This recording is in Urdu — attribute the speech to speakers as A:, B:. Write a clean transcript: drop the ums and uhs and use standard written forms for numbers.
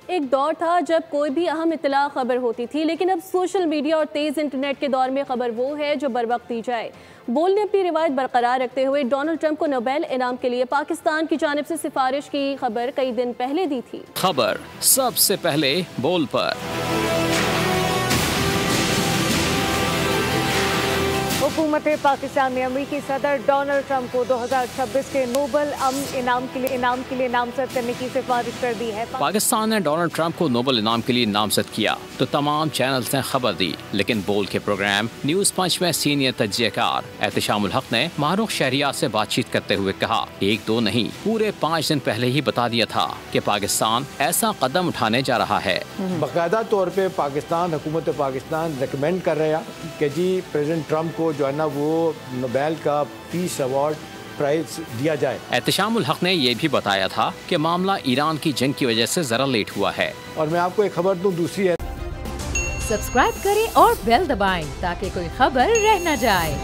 A: ایک دور تھا جب کوئی بھی اہم اطلاع خبر ہوتی تھی، لیکن اب سوشل میڈیا اور تیز انٹرنیٹ کے دور میں خبر وہ ہے جو بر وقت دی جائے۔ بول نے اپنی روایت برقرار رکھتے ہوئے ڈونلڈ ٹرمپ کو نوبیل انعام کے لیے پاکستان کی جانب سے سفارش کی خبر کئی دن پہلے دی تھی۔
B: خبر سب سے پہلے بول پر۔
C: حکومت پاکستان نے امریکی صدر ڈونلڈ ٹرمپ کو 2026 کے نوبل انعام کے لیے نامزد کرنے کی سفارش کر دی ہے۔
B: پاکستان نے ڈونلڈ ٹرمپ کو نوبل انعام کے لیے نامزد کیا تو تمام چینلز نے خبر دی، لیکن بول کے پروگرام نیوز پنچ میں سینئر تجزیہ کار احتشام الحق نے معروف شہریار سے بات چیت کرتے ہوئے کہا، 1-2 نہیں پورے 5 دن پہلے ہی بتا دیا تھا کہ پاکستان ایسا قدم اٹھانے جا رہا ہے۔
D: باقاعدہ طور پہ حکومت پاکستان ریکمینڈ کر رہا کہ جی پریزیڈنٹ ٹرمپ کو جو ہے نا وہ نوبیل کا پیس ایوارڈ پرائز دیا جائے۔
B: احتشام الحق نے یہ بھی بتایا تھا کہ معاملہ ایران کی جنگ کی وجہ سے ذرا لیٹ ہوا ہے۔
D: اور میں آپ کو ایک خبر دوں، دوسری ہے،
E: سبسکرائب کریں اور بیل دبائیں تاکہ کوئی خبر رہ نہ جائے۔